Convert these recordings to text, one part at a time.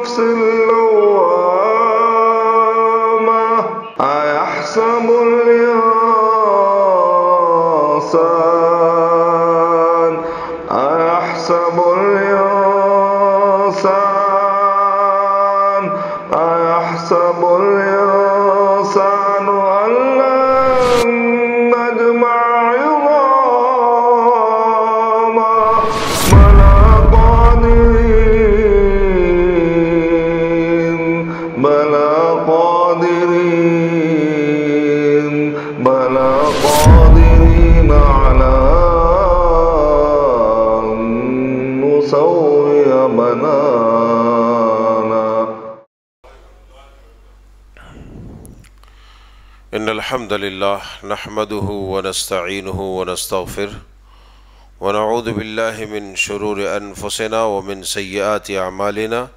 النفس اللوامة أيحسب الإنسان أيحسب الإنسان أن لن نجمع عظاما بلى قادرين على أن نسوي بنانا. إن الحمد لله نحمده ونستعينه ونستغفره ونعوذ بالله من شرور أنفسنا ومن سيئات أعمالنا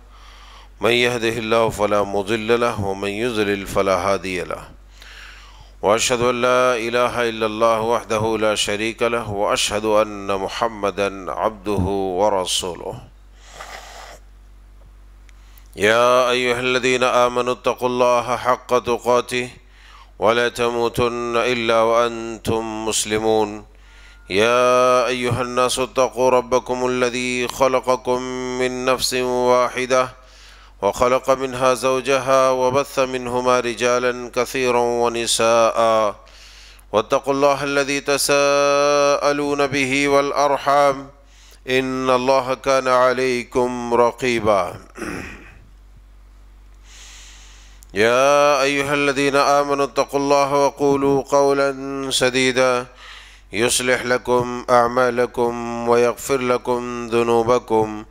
من يهده الله فلا مضل له ومن يضلل فلا هادي له وأشهد أن لا إله إلا الله وحده لا شريك له وأشهد أن محمدا عبده ورسوله. يا أيها الذين آمنوا اتقوا الله حق تقاته ولا تموتن إلا وأنتم مسلمون. يا أيها الناس اتقوا ربكم الذي خلقكم من نفس واحدة وخلق منها زوجها وبث منهما رجالا كثيرا ونساء واتقوا الله الذي تساءلون به والأرحام إن الله كان عليكم رقيبا. يا أيها الذين آمنوا اتقوا الله وقولوا قولا سديدا يصلح لكم أعمالكم ويغفر لكم ذنوبكم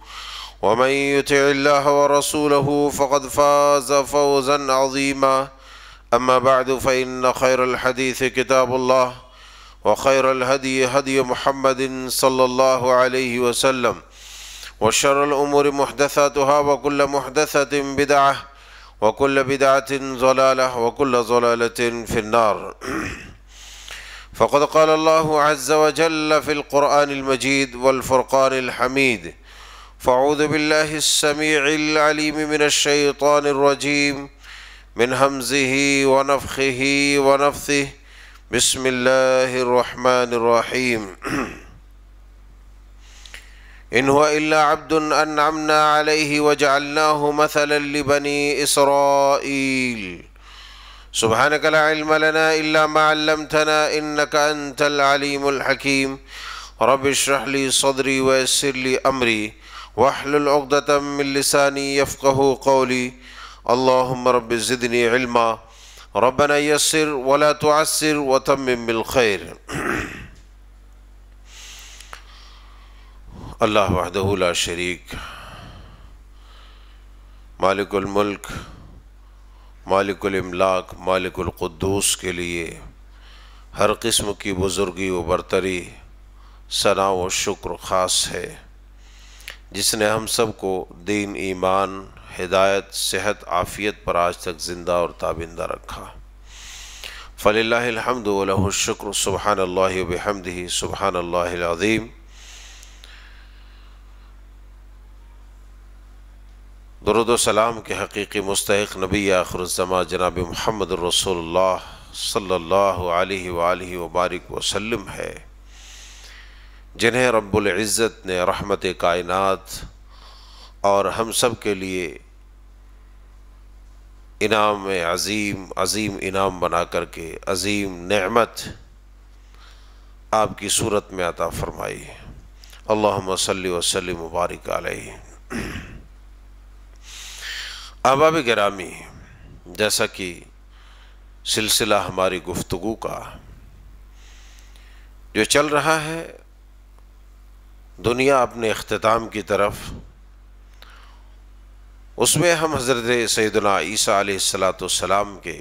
ومن يطع الله ورسوله فقد فاز فوزا عظيما. أما بعد فإن خير الحديث كتاب الله وخير الهدي هدي محمد صلى الله عليه وسلم وشر الأمور محدثاتها وكل محدثة بدعة وكل بدعة ضلالة وكل ضلالة في النار. فقد قال الله عز وجل في القرآن المجيد والفرقان الحميد: فأعوذ بالله السميع العليم من الشيطان الرجيم من همزه ونفخه ونفثه. بسم الله الرحمن الرحيم. إن هو إلا عبد أنعمنا عليه وجعلناه مثلا لبني إسرائيل. سبحانك لا علم لنا إلا ما علمتنا إنك أنت العليم الحكيم. رب اشرح لي صدري ويسر لي أمري واحلل عقدة من لساني يفقه قولي. اللهم رب زدني علما ربنا يسر ولا تعسر وتمم بالخير. اللہ وحدہ لا شریک، مالک الملک، مالک الاملاک، مالک القدوس کے لیے ہر قسم کی بزرگی و برتری، ثنا و شکر خاص ہے، جس نے ہم سب کو دین، ایمان، ہدایت، صحت، عافیت پر آج تک زندہ اور تابندہ رکھا۔ فللہ الحمد ولہ الشکر، سبحان اللہ وبحمدہ، سبحان اللہ العظیم۔ درود و سلام کے حقیقی مستحق نبی آخر الزماں جناب محمد رسول اللہ صلی اللہ علیہ وآلہ وبارک وسلم ہے، جنہیں رب العزت نے رحمت کائنات اور ہم سب کے لیے انعام عظیم انعام بنا کر کے عظیم نعمت آپ کی صورت میں عطا فرمائی۔ اللہم صلی وسلم مبارک علیہ۔ احباب گرامی، جیسا کہ سلسلہ ہماری گفتگو کا جو چل رہا ہے، دنیا اپنے اختتام کی طرف، اس میں ہم حضرت سیدنا عیسیٰ علیہ السلام کے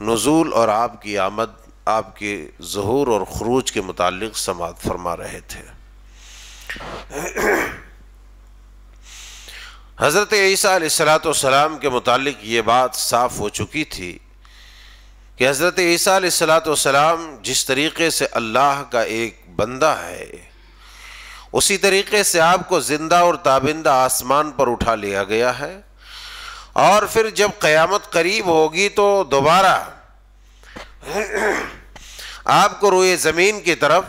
نزول اور آپ کی آمد، آپ کے ظہور اور خروج کے متعلق سماعت فرما رہے تھے۔ حضرت عیسیٰ علیہ السلام کے متعلق یہ بات صاف ہو چکی تھی کہ حضرت عیسیٰ علیہ السلام جس طریقے سے اللہ کا ایک بندہ ہے، اسی طریقے سے آپ کو زندہ اور تابندہ آسمان پر اٹھا لیا گیا ہے، اور پھر جب قیامت قریب ہوگی تو دوبارہ آپ کو روئے زمین کی طرف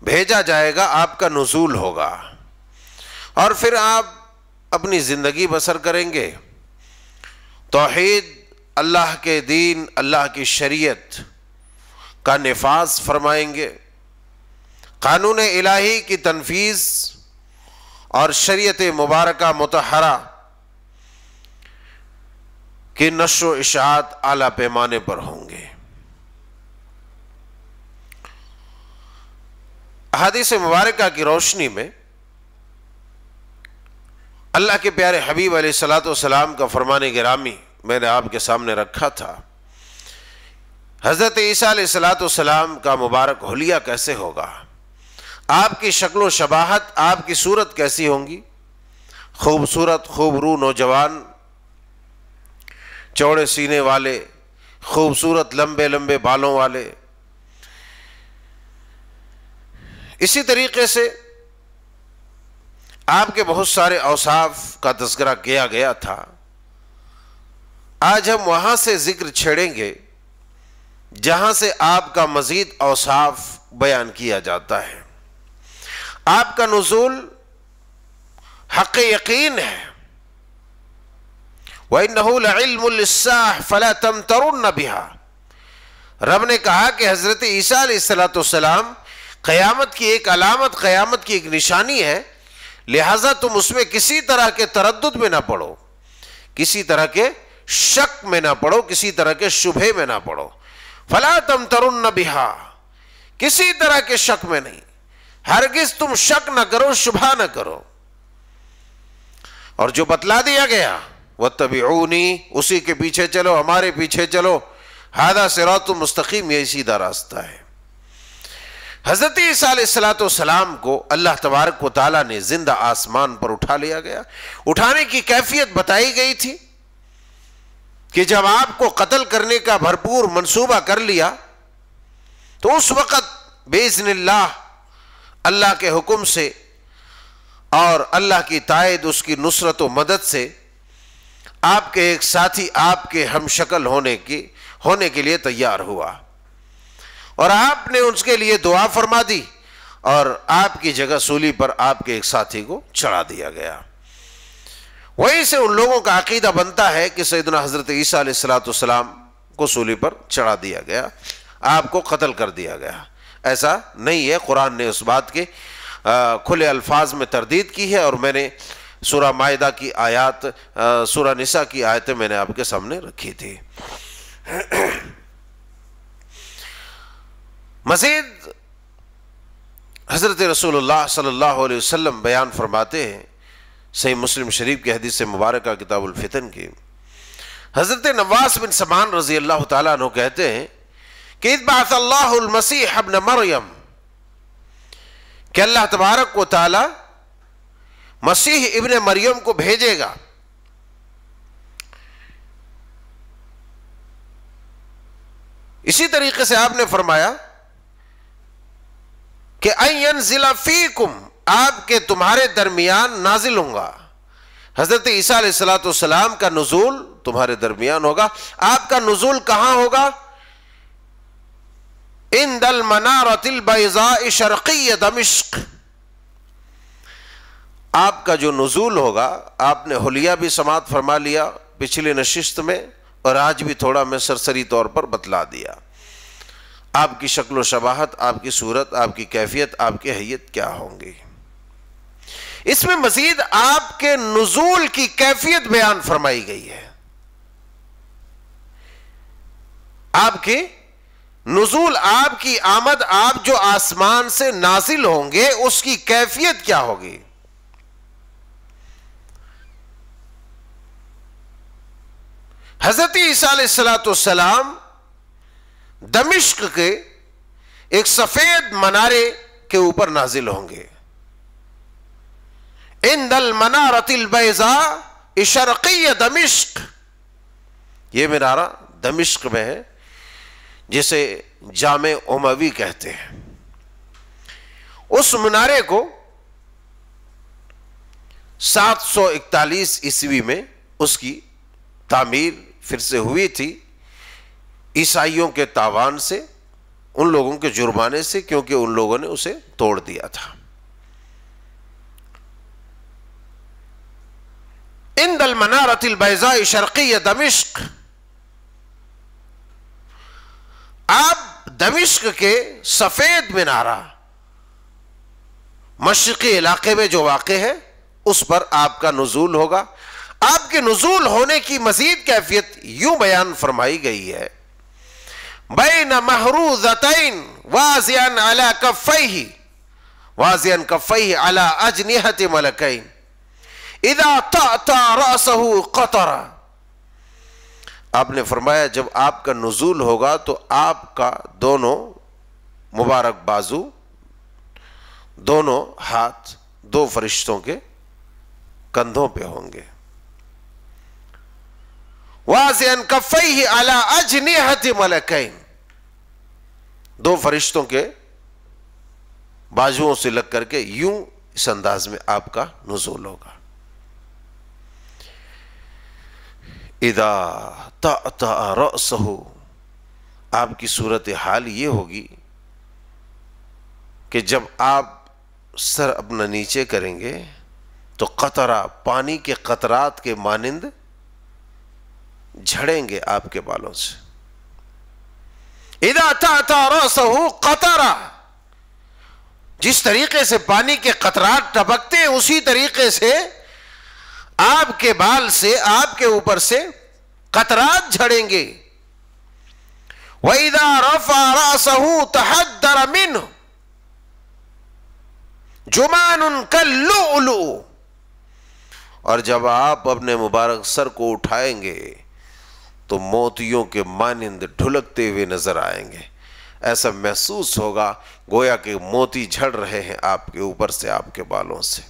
بھیجا جائے گا، آپ کا نزول ہوگا، اور پھر آپ اپنی زندگی بسر کریں گے، توحید، اللہ کے دین، اللہ کی شریعت کا نفاذ فرمائیں گے، قانون الہی کی تنفیذ اور شریعت مبارکہ مطہرہ کی نشر و اشاعت اعلیٰ پیمانے پر ہوں گے۔ احادیث مبارکہ کی روشنی میں اللہ کے پیارے حبیب علیہ الصلوۃ والسلام کا فرمان گرامی میں نے آپ کے سامنے رکھا تھا۔ حضرت عیسیٰ علیہ الصلوۃ والسلام کا مبارک حلیہ کیسے ہوگا، آپ کی شکل و شباہت، آپ کی صورت کیسی ہوں گی؟ خوبصورت، خوبرو نوجوان، چوڑے سینے والے، خوبصورت لمبے لمبے بالوں والے۔ اسی طریقے سے آپ کے بہت سارے اوصاف کا تذکرہ کیا گیا تھا۔ آج ہم وہاں سے ذکر چھیڑیں گے جہاں سے آپ کا مزید اوصاف بیان کیا جاتا ہے۔ آپ کا نزول حق یقین ہے، وَإِنَّهُ لَعِلْمٌ لِلسَّاعَةِ فَلَا تَمْتَرُنَّ بِهَا۔ رب نے کہا کہ حضرت عیسیٰ علیہ السلام قیامت کی ایک علامت، قیامت کی ایک نشانی ہے، لہذا تم اس میں کسی طرح کے تردد میں نہ پڑو، کسی طرح کے شک میں نہ پڑو، کسی طرح کے شبہے میں نہ پڑو۔ فَلَا تَمْتَرُنَّ بِهَا، کسی طرح کے شک میں نہیں، ہرگز تم شک نہ کرو، شبہ نہ کرو۔ اور جو بتلا دیا گیا وَاتَّبِعُونِی، اسی کے پیچھے چلو، ہمارے پیچھے چلو، هَذَا صِرَاطٌ مستقیم، یہ سیدھا راستہ ہے۔ حضرت عیسیٰ علیہ السلام کو اللہ تبارک و تعالیٰ نے زندہ آسمان پر اٹھا لیا گیا۔ اٹھانے کی کیفیت بتائی گئی تھی کہ جب آپ کو قتل کرنے کا بھرپور منصوبہ کر لیا تو اس وقت بِإِذْنِ اللہ، اللہ کے حکم سے اور اللہ کی تائید، اس کی نصرت و مدد سے، آپ کے ایک ساتھی آپ کے ہم شکل ہونے کے لیے تیار ہوا، اور آپ نے اس کے لیے دعا فرما دی، اور آپ کی جگہ سولی پر آپ کے ایک ساتھی کو چڑھا دیا گیا۔ وہیں سے ان لوگوں کا عقیدہ بنتا ہے کہ سیدنا حضرت عیسیٰ علیہ السلام کو سولی پر چڑھا دیا گیا، آپ کو قتل کر دیا گیا۔ ایسا نہیں ہے، قرآن نے اس بات کے کھلے الفاظ میں تردید کی ہے، اور میں نے سورہ مائدہ کی آیات، سورہ نساء کی آیتیں میں نے آپ کے سامنے رکھی تھی۔ مزید حضرت رسول اللہ صلی اللہ علیہ وسلم بیان فرماتے ہیں، صحیح مسلم شریف کی حدیث مبارکہ کتاب الفتن کی، حضرت نواس بن سمان رضی اللہ تعالیٰ عنہ کہتے ہیں کہ اذ بعث اللہ المسیح ابن مریم، کہ اللہ تبارک و تعالیٰ مسیح ابن مریم کو بھیجے گا، اسی طریقے سے آپ نے فرمایا کہ ان ينزل فیکم، آپ کے تمہارے درمیان نازل ہوں گا۔ حضرت عیسیٰ علیہ السلام کا نزول تمہارے درمیان ہوگا۔ آپ کا نزول کہاں ہوگا؟ عند المنارۃ البیضاء شرقی دمشق، آپ کا جو نزول ہوگا، آپ نے حلیہ بھی سماعت فرما لیا پچھلی نشست میں، اور آج بھی تھوڑا میں سرسری طور پر بتلا دیا۔ آپ کی شکل و شباہت، آپ کی صورت، آپ کی کیفیت، آپ کی حیت کیا ہوں گی۔ اس میں مزید آپ کے نزول کی کیفیت بیان فرمائی گئی ہے۔ آپ کے نزول، آپ کی آمد، آپ جو آسمان سے نازل ہوں گے، اس کی کیفیت کیا ہوگی۔ حضرت عیسیٰ علیہ السلام دمشق کے ایک سفید منارے کے اوپر نازل ہوں گے۔ عند المنارۃ البیضاء شرقی دمشق، یہ منارہ دمشق میں ہے، جسے جامع اموی کہتے ہیں۔ اس منارے کو 741 عیسوی میں اس کی تعمیر پھر سے ہوئی تھی، عیسائیوں کے تاوان سے، ان لوگوں کے جرمانے سے، کیونکہ ان لوگوں نے اسے توڑ دیا تھا۔ عند المنارة البيضاء شرقیہ دمشق، آپ دمشق کے سفید منارہ مشرقی علاقے میں جو واقع ہے اس پر آپ کا نزول ہوگا۔ آپ کے نزول ہونے کی مزید کیفیت یوں بیان فرمائی گئی ہے، بین محروزتین واضعا علی کفیہ علی اجنحۃ ملکین اذا تعطى رأسه قطرا۔ آپ نے فرمایا جب آپ کا نزول ہوگا تو آپ کا دونوں مبارک بازو، دونوں ہاتھ 2 فرشتوں کے کندھوں پہ ہوں گے۔ واضعا کفیہ علی اجنحۃ ملکین، 2 فرشتوں کے بازوؤں سے لگ کر کے یوں اس انداز میں آپ کا نزول ہوگا۔ اذا تعطى رأسه، آپ کی صورتحال یہ ہوگی کہ جب آپ سر اپنا نیچے کریں گے تو قطرہ، پانی کے قطرات کے مانند جھڑیں گے آپ کے بالوں سے۔ اذا تعطى رأسه قطرہ، جس طریقے سے پانی کے قطرات ٹپکتے ہیں اسی طریقے سے آپ کے بال سے، آپ کے اوپر سے قطرات جھڑیں گے۔ وَإِذَا رَفَعَ رَأْسَهُ تَحَدَّرَ مِنْهُ جُمَانٌ كَاللُّؤْلُؤِ، اور جب آپ اپنے مبارک سر کو اٹھائیں گے تو موتیوں کے مانند ڈھلکتے ہوئے نظر آئیں گے۔ ایسا محسوس ہوگا گویا کہ موتی جھڑ رہے ہیں آپ کے اوپر سے، آپ کے بالوں سے۔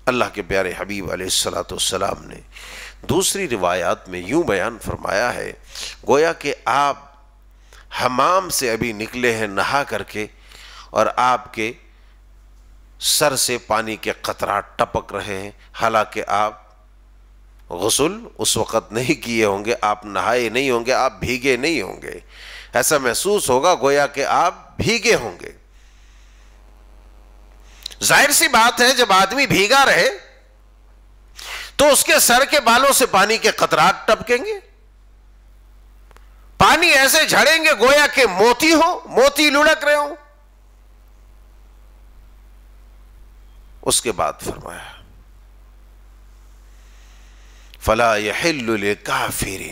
اللہ کے پیارے حبیب علیہ الصلوۃ والسلام نے دوسری روایات میں یوں بیان فرمایا ہے، گویا کہ آپ حمام سے ابھی نکلے ہیں نہا کر کے، اور آپ کے سر سے پانی کے قطرات ٹپک رہے ہیں، حالانکہ آپ غسل اس وقت نہیں کیے ہوں گے، آپ نہائے نہیں ہوں گے، آپ بھیگے نہیں ہوں گے۔ ایسا محسوس ہوگا گویا کہ آپ بھیگے ہوں گے۔ ظاہر سی بات ہے جب آدمی بھیگا رہے تو اس کے سر کے بالوں سے پانی کے قطرات ٹپکیں گے، پانی ایسے جھڑیں گے گویا کہ موتی ہو، موتی لڑک رہے ہوں۔ اس کے بعد فرمایا فلا يحل لكافر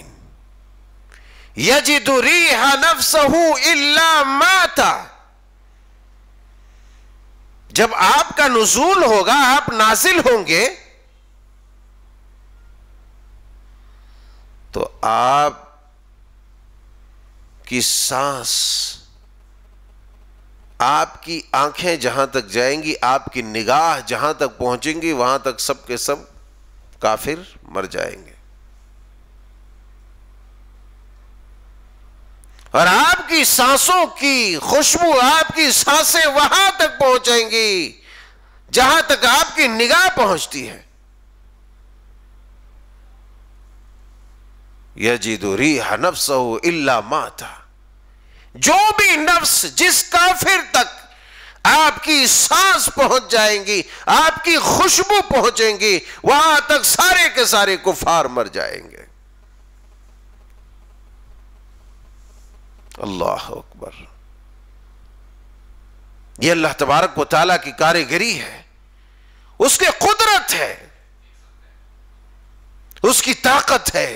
يجد ريح نفسه الا مات، جب آپ کا نزول ہوگا، آپ نازل ہوں گے تو آپ کی سانس، آپ کی آنکھیں جہاں تک جائیں گی، آپ کی نگاہ جہاں تک پہنچیں گی، وہاں تک سب کے سب کافر مر جائیں گے، اور آپ کی سانسوں کی خوشبو، آپ کی سانسیں وہاں تک پہنچیں گی جہاں تک آپ کی نگاہ پہنچتی ہے۔ یجد ریح نفسہ الا مات، جو بھی نفس جس کافر تک آپ کی سانس پہنچ جائیں گی، آپ کی خوشبو پہنچیں گی، وہاں تک سارے کے سارے کفار مر جائیں گے۔ اللہ اکبر، یہ اللہ تبارک و تعالیٰ کی کاریگری ہے، اس کی قدرت ہے، اس کی طاقت ہے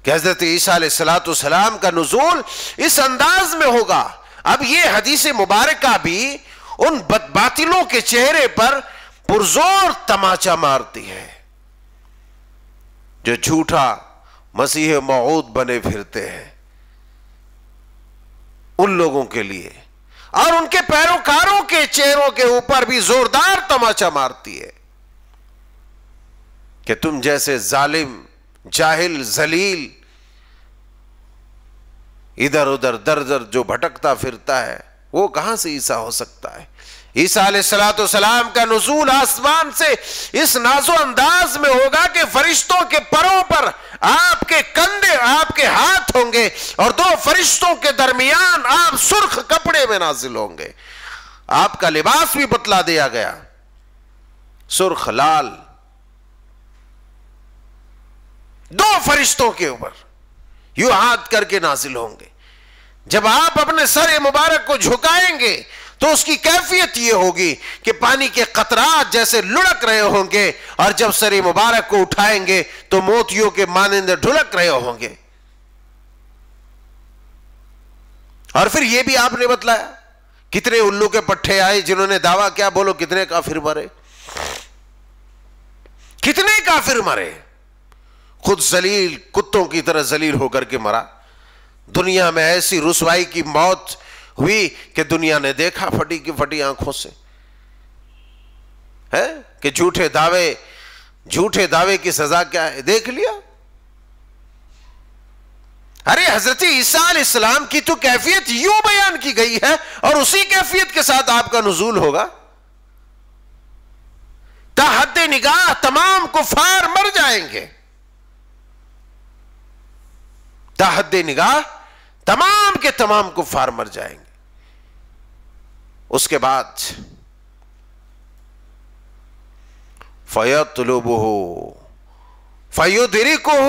کہ حضرت عیسیٰ علیہ السلام کا نزول اس انداز میں ہوگا۔ اب یہ حدیث مبارکہ بھی ان باطلوں کے چہرے پر پرزور تماچا مارتی ہے جو جھوٹا مسیح موعود بنے پھرتے ہیں، ان لوگوں کے لیے، اور ان کے پیروکاروں کے چہروں کے اوپر بھی زوردار تماچا مارتی ہے کہ تم جیسے ظالم، جاہل، ذلیل، ادھر ادھر در در جو بھٹکتا پھرتا ہے وہ کہاں سے عیسیٰ ہو سکتا ہے؟ عیسیٰ علیہ السلام کا نزول آسمان سے اس ناز و انداز میں ہوگا کہ فرشتوں کے پروں پر آپ کے کندھے، آپ کے ہاتھ ہوں گے، اور دو فرشتوں کے درمیان آپ سرخ کپڑے میں نازل ہوں گے. آپ کا لباس بھی بتلا دیا گیا، سرخ لال، دو فرشتوں کے اوپر یوں ہاتھ کر کے نازل ہوں گے. جب آپ اپنے سر مبارک کو جھکائیں گے تو اس کی کیفیت یہ ہوگی کہ پانی کے قطرات جیسے لڑک رہے ہوں گے، اور جب سر مبارک کو اٹھائیں گے تو موتیوں کے مانند ڈھلک رہے ہوں گے. اور پھر یہ بھی آپ نے بتلایا کتنے الو کے پٹھے آئے جنہوں نے دعویٰ کیا، بولو کتنے کافر مرے، کتنے کافر مرے. خود ذلیل کتوں کی طرح ذلیل ہو کر کے مرا. دنیا میں ایسی رسوائی کی موت ہوئی کہ دنیا نے دیکھا پھٹی کی پھٹی آنکھوں سے، ہے کہ جھوٹے دعوے کی سزا کیا ہے، دیکھ لیا. ارے حضرت عیسیٰ علیہ السلام کی تو کیفیت یوں بیان کی گئی ہے، اور اسی کیفیت کے ساتھ آپ کا نزول ہوگا. تا حد نگاہ تمام کفار مر جائیں گے، تا حد نگاہ تمام کے تمام کفار مر جائیں گے. اس کے بعد فَيَطْلُبُهُ فَيُدْرِكُهُ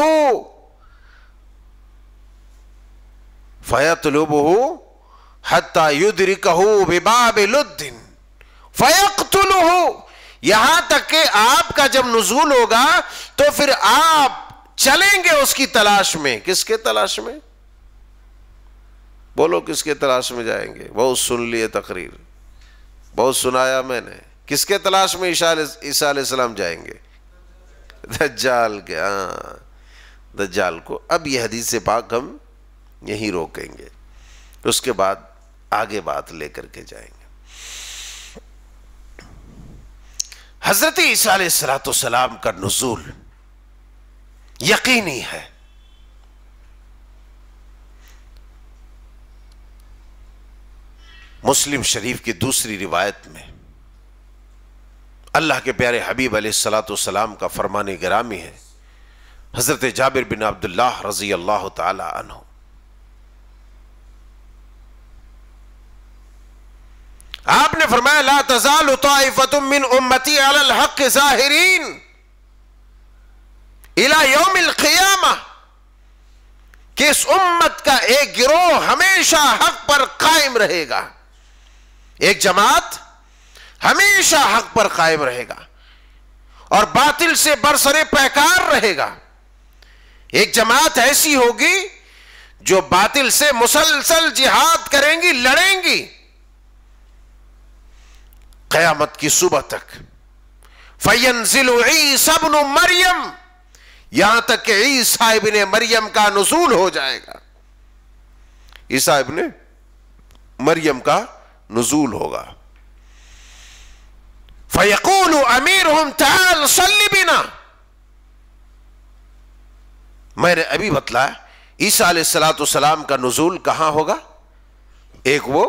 حَتَّى يُدْرِكَهُ بِبَابِ لُدٍّ فَيَقْتُلُهُ. یہاں تک کہ آپ کا جب نزول ہوگا تو پھر آپ چلیں گے اس کی تلاش میں. کس کے تلاش میں؟ بولو کس کے تلاش میں جائیں گے؟ بہت سن لیے تقریر، بہت سنایا میں نے. کس کے تلاش میں عیسیٰ علیہ السلام جائیں گے؟ دجال کے. ہاں، دجال کو. اب یہ حدیث پاک ہم یہیں روکیں گے، اس کے بعد آگے بات لے کر کے جائیں گے. حضرت عیسیٰ علیہ السلام کا نزول یقینی ہے. مسلم شریف کی دوسری روایت میں اللہ کے پیارے حبیب علیہ السلام کا فرمان گرامی ہے. حضرت جابر بن عبداللہ رضی اللہ تعالی عنہ آپ نے فرمایا لا تزال طائفة من امتی علی الحق ظاہرین الی یوم القیامہ، کہ اس امت کا ایک گروہ ہمیشہ حق پر قائم رہے گا، ایک جماعت ہمیشہ حق پر قائم رہے گا اور باطل سے برسر پیکار رہے گا. ایک جماعت ایسی ہوگی جو باطل سے مسلسل جہاد کریں گی، لڑیں گی قیامت کی صبح تک. فَيَنزِلُ عِيسَى ابْنُ مَرْيَمَ، یہاں تک کہ عیسیٰ ابن مریم کا نزول ہو جائے گا. عیسیٰ ابن مریم کا نزول ہوگا. فَيَقُولُ أَمِيرُهُمْ تَعَالَ صَلِّ بِنَا. میں نے ابھی بتلایا عیسیٰ علیہ السلام کا نزول کہاں ہوگا. ایک وہ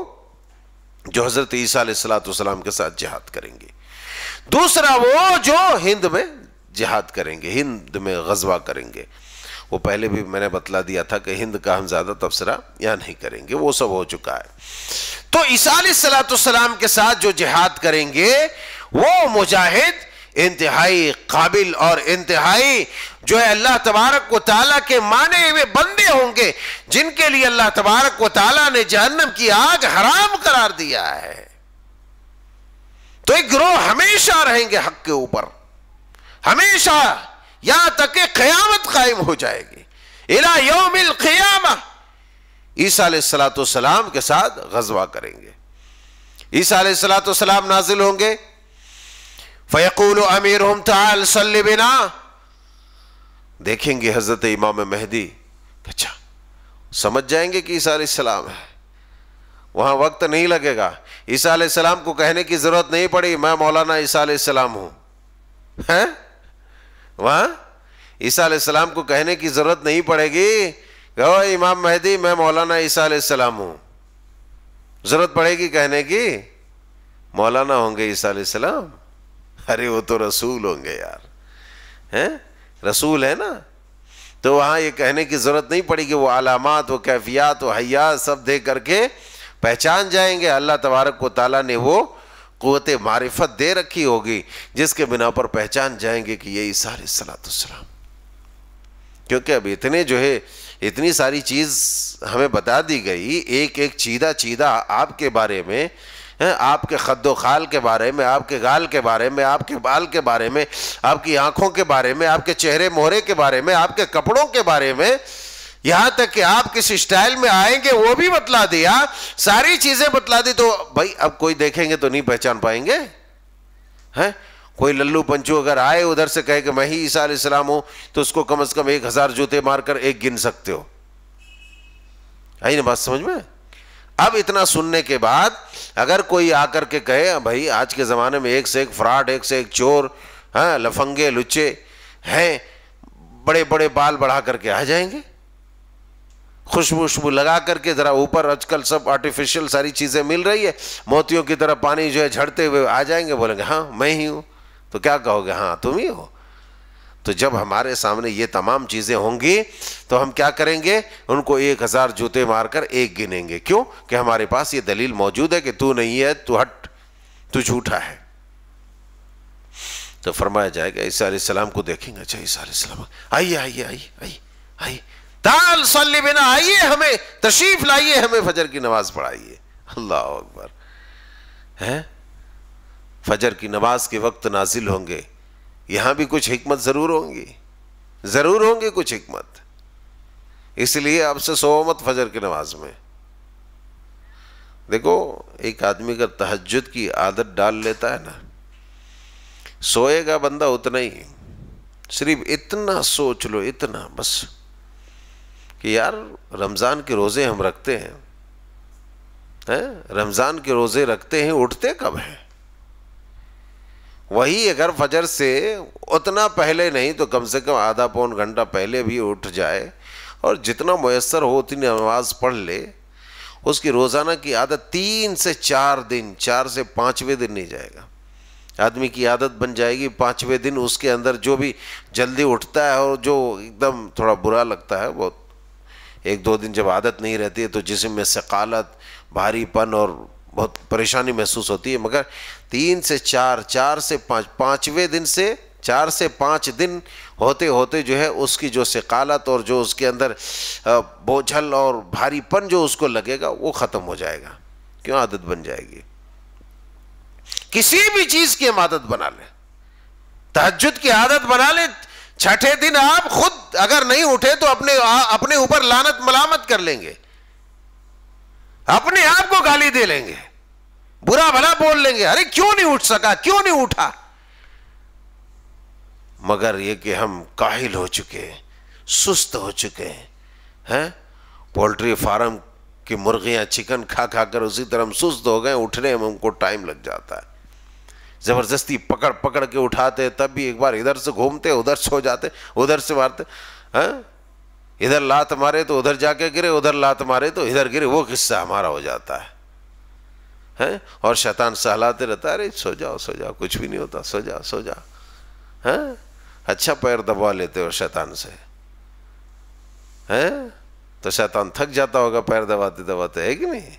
جو حضرت عیسیٰ علیہ السلام کے ساتھ جہاد کریں گے، دوسرا وہ جو ہند میں جہاد کریں گے، ہند میں غزوہ کریں گے. وہ پہلے بھی میں نے بتلا دیا تھا کہ ہند کا ہم زیادہ تبصرہ یہاں نہیں کریں گے، وہ سب ہو چکا ہے. تو عیسیٰ علیہ السلام کے ساتھ جو جہاد کریں گے وہ مجاہد انتہائی قابل اور انتہائی جو ہے اللہ تبارک و تعالیٰ کے مانے ہوئے بندے ہوں گے، جن کے لیے اللہ تبارک و تعالیٰ نے جہنم کی آگ حرام قرار دیا ہے. تو ایک گروہ ہمیشہ رہیں گے حق کے اوپر، ہمیشہ، یہاں تک کہ قیامت قائم ہو جائے گی. الی یوم القیامہ عیسیٰ علیہ السلام کے ساتھ غزوہ کریں گے. عیسیٰ علیہ السلام نازل ہوں گے. فَيَقُولُ أَمِيرُهُمْ تَعَالَ صَلِّ بِنَا. دیکھیں گے حضرت امام مہدی، اچھا سمجھ جائیں گے کہ عیسیٰ علیہ السلام ہے. وہاں وقت نہیں لگے گا. عیسیٰ علیہ السلام کو کہنے کی ضرورت نہیں پڑی میں مولانا عیسیٰ علیہ السلام ہوں. وہاں عیسیٰ علیہ السلام کو کہنے کی ضرورت نہیں پڑے گی کہ او امام مہدی میں مولانا عیسیٰ علیہ السلام ہوں. ضرورت پڑے گی کہنے کی مولانا ہوں گے عیسیٰ علیہ السلام؟ ارے وہ تو رسول ہوں گے یار، ہیں رسول ہے نا، تو وہاں یہ کہنے کی ضرورت نہیں پڑے گی، وہ علامات، وہ کیفیات، وہ حیات سب دیکھ کر کے پہچان جائیں گے۔ اللہ تبارک و تعالیٰ نے وہ قوت معرفت دے رکھی ہوگی جس کے بنا پر پہچان جائیں گے کہ یہ عیسیٰ علیہ السلام۔ کیونکہ اب اتنی ساری چیز ہمیں بتا دی گئی، ایک ایک چیدہ آپ کے بارے میں، آپ کے خد و خال کے بارے میں، آپ کے گال کے بارے میں، آپ کے بال کے بارے میں، آپ کی آنکھوں کے بارے میں، آپ کے چہرے مہرے کے بارے میں، آپ کے کپڑوں کے بارے میں، یہاں تک کہ آپ کس اسٹائل میں آئیں گے وہ بھی بتلا دیا، ساری چیزیں بتلا دی۔ تو بھائی اب کوئی دیکھیں گے تو نہیں پہچان پائیں گے؟ کوئی للو پنچو اگر آئے ادھر سے کہے کہ میں ہی عیسیٰ علیہ السلام ہوں تو اس کو کم از کم 1000 جوتے مار کر ایک گن سکتے ہو۔ آئی نا بات سمجھ میں؟ اب اتنا سننے کے بعد اگر کوئی آ کر کے کہے بھائی آج کے زمانے میں ایک سے ایک فراڈ، ایک سے ایک چور، لفنگے لچے ہیں، بڑے بڑے بال بڑھا کر کے آ جائیں گے، خوشبو لگا کر کے، ذرا اوپر آج کل سب آرٹیفیشل ساری چیزیں مل رہی ہے، موتیوں کی طرح پانی جھڑتے ہوئے آ جائیں گے، بولیں گے ہاں میں ہی ہوں، تو کیا کہو گے؟ ہاں تم ہی ہو۔ تو جب ہمارے سامنے یہ تمام چیزیں ہوں گی تو ہم کیا کریں گے؟ ان کو 1000 جوتے مار کر ایک گنیں گے۔ کیوں؟ کہ ہمارے پاس یہ دلیل موجود ہے کہ تو نہیں ہے، تو ہٹ، تو جھوٹا ہے۔ تو فرمایا جائے گا عیسیٰ علیہ السلام کو دیکھیں گے، اچھا عیسیٰ علیہ السلام آئیے تعال صلی بنا، آئیے ہمیں تشریف لائیے، ہمیں فجر کی نماز پڑھائیے۔ اللہ اکبر، ہے فجر کی نماز کے وقت نازل ہوں گے، یہاں بھی کچھ حکمت ضرور ہوں گی کچھ حکمت، اس لیے اب سے سو مت فجر کی نماز میں۔ دیکھو ایک آدمی کا تہجد کی عادت ڈال لیتا ہے نا، سوئے گا بندہ اتنا ہی، صرف اتنا سوچ لو، اتنا بس کہ یار رمضان کے روزے ہم رکھتے ہیں، رمضان کے روزے رکھتے ہیں، اٹھتے کب ہیں؟ وہی اگر فجر سے اتنا پہلے نہیں تو کم سے کم آدھا پون گھنٹہ پہلے بھی اٹھ جائے اور جتنا میسر ہو اتنی نماز پڑھ لے، اس کی روزانہ کی عادت 3 سے 4 دن، 4 سے 5ویں دن نہیں جائے گا، آدمی کی عادت بن جائے گی 5ویں دن۔ اس کے اندر جو بھی جلدی اٹھتا ہے اور جو ایک دم تھوڑا برا لگتا ہے، بہت 1-2 دن جب عادت نہیں رہتی ہے تو جسم میں ثقالت، بھاری پن اور بہت پریشانی محسوس ہوتی ہے، مگر 3 سے 4، 4 سے 5، 5ویں دن سے 4 سے 5 دن ہوتے ہوتے جو ہے اس کی جو ثقالت اور جو اس کے اندر بوجھل اور بھاری پن جو اس کو لگے گا وہ ختم ہو جائے گا۔ کیوں؟ عادت بن جائے گی۔ کسی بھی چیز کی ہم عادت بنا لیں، تہجد کی عادت بنا لیں، 6 دن آپ خود اگر نہیں اٹھے تو اپنے اوپر لعنت ملامت کر لیں گے، اپنے آپ کو گالی دے لیں گے، برا بھلا بول لیں گے، ارے کیوں نہیں اٹھ سکا، کیوں نہیں اٹھا؟ مگر یہ کہ ہم کاہل ہو چکے، سست ہو چکے ہیں، پولٹری فارم کی مرغیاں چکن کھا کر اسی طرح ہم سست ہو گئے، اٹھنے میں ہم کو ٹائم لگ جاتا ہے، زبردستی پکڑ کے اٹھاتے، تب بھی ایک بار ادھر سے گھومتے، ادھر سو جاتے، ادھر سے مارتے، ادھر لات مارے تو ادھر جا کے گرے، ادھر لات مارے تو ادھر گرے، وہ قصہ ہمارا ہو جاتا ہے، اور شیطان سہلاتے رہتا ہے، ارے سو جاؤ کچھ بھی نہیں ہوتا، سو جاؤ، اچھا پیر دبا لیتے ہو شیطان سے، تو شیطان تھک جاتا ہوگا پیر دباتے ہے کہ نہیں؟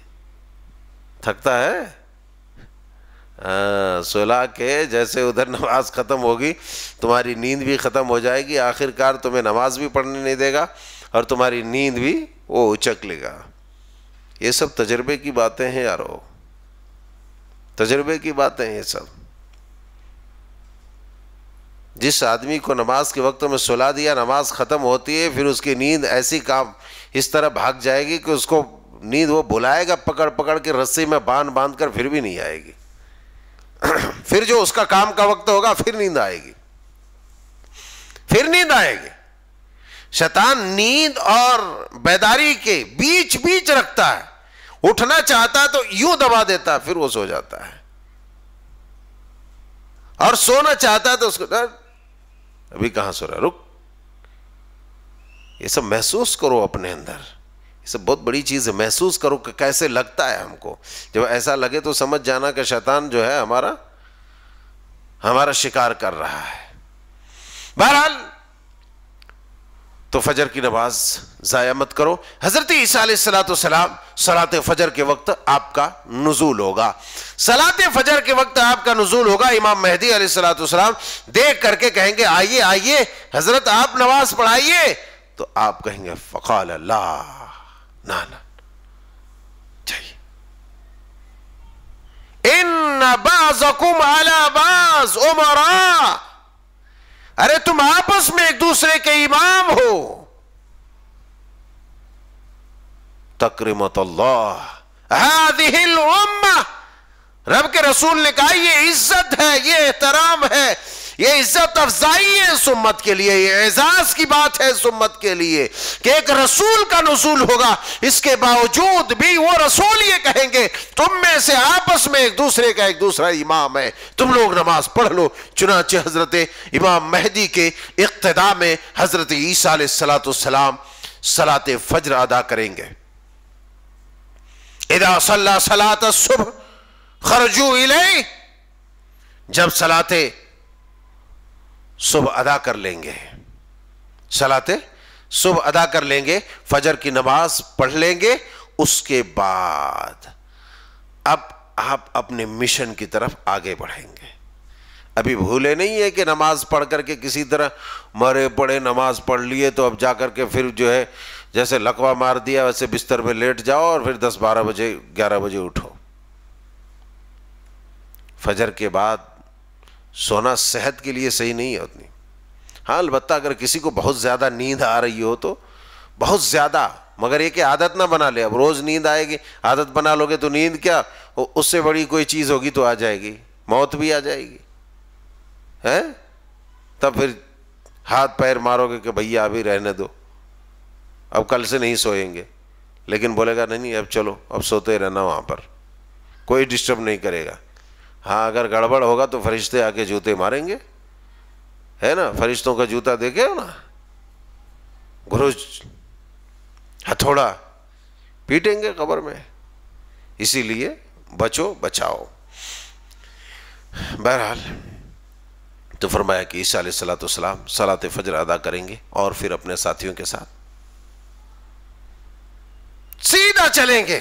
تھکتا ہے، سلا کے جیسے ادھر نماز ختم ہوگی تمہاری نیند بھی ختم ہو جائے گی، آخر کار تمہیں نماز بھی پڑھنے نہیں دے گا اور تمہاری نیند بھی وہ اچک لے گا۔ یہ سب تجربے کی باتیں ہیں یارو، تجربے کی باتیں ہیں یہ سب۔ جس آدمی کو نماز کے وقت میں سلا دیا، نماز ختم ہوتی ہے، پھر اس کی نیند ایسی کام اس طرح بھاگ جائے گی کہ اس کو نیند وہ بلائے گا پکڑ کے رسی میں باندھ کر، پھر بھی نہیں آئے گی، پھر جو اس کا کام کا وقت ہوگا پھر نیند آئے گی۔ شیطان نیند اور بیداری کے بیچ رکھتا ہے، اٹھنا چاہتا ہے تو یوں دبا دیتا ہے، پھر وہ سو جاتا ہے، اور سونا چاہتا ہے تو اس کو ابھی کہاں سو رہا، رک، یہ سب محسوس کرو اپنے اندر، یہ سب بہت بڑی چیز ہے. محسوس کرو کہ کیسے لگتا ہے ہم کو. جب ایسا لگے تو سمجھ جانا کہ شیطان جو ہے ہمارا شکار کر رہا ہے. بہرحال تو فجر کی نماز ضائع مت کرو. حضرت عیسیٰ علیہ السلام صلاۃ فجر کے وقت آپ کا نزول ہوگا. صلاۃ فجر کے وقت آپ کا نزول ہوگا. امام مہدی علیہ السلام دیکھ کر کے کہیں گے آئیے آئیے حضرت آپ نماز پڑھائیے. تو آپ کہیں گے فقال اللہ نا چاہیے ان بعضکم علی بعض امراء. ارے تم آپس میں ایک دوسرے کے امام ہو. تکرمت اللہ هذه الامہ. رب کے رسول نے کہا یہ عزت ہے, یہ احترام ہے, یہ عزت افزائی ہے اس امت کے لیے, یہ اعزاز کی بات ہے اس امت کے لیے کہ ایک رسول کا نزول ہوگا. اس کے باوجود بھی وہ رسول یہ کہیں گے تم میں سے آپس میں ایک دوسرے کا ایک دوسرا امام ہے, تم لوگ نماز پڑھ لو. چنانچہ حضرت امام مہدی کے اقتداء میں حضرت عیسیٰ علیہ السلام صلاۃ فجر ادا کریں گے. اذا صلی صلاۃ الصبح خرجوا الیہ. جب صلاۃ صبح ادا کر لیں گے, صلاۃ صبح ادا کر لیں گے, فجر کی نماز پڑھ لیں گے, اس کے بعد اب آپ اپنے مشن کی طرف آگے بڑھیں گے. ابھی بھولے نہیں ہے کہ نماز پڑھ کر کے کسی طرح مرے پڑے نماز پڑھ لیے تو اب جا کر کے پھر جو ہے جیسے لقوہ مار دیا ویسے بستر میں لیٹ جاؤ اور پھر 10-12 بجے 11 بجے اٹھو. فجر کے بعد سونا صحت کے لیے صحیح نہیں ہے اتنی. ہاں البتہ اگر کسی کو بہت زیادہ نیند آ رہی ہو تو بہت زیادہ, مگر یہ کہ عادت نہ بنا لے. اب روز نیند آئے گی, عادت بنا لو گے تو نیند کیا اس سے بڑی کوئی چیز ہوگی تو آ جائے گی, موت بھی آ جائے گی ہے. تب پھر ہاتھ پیر مارو گے کہ بھیا ابھی رہنے دو, اب کل سے نہیں سوئیں گے. لیکن بولے گا نہیں اب چلو اب سوتے رہنا, وہاں پر کوئی ڈسٹرب نہیں کرے گا. ہاں اگر گڑبڑ ہوگا تو فرشتے آ کے جوتے ماریں گے, ہے نا. فرشتوں کا جوتا دیکھے ہو نا, گروج ہتھوڑا پیٹیں گے قبر میں. اسی لیے بچو بچاؤ. بہرحال تو فرمایا کہ عیسیٰ علیہ السلام صلاۃ فجر ادا کریں گے اور پھر اپنے ساتھیوں کے ساتھ سیدھا چلیں گے.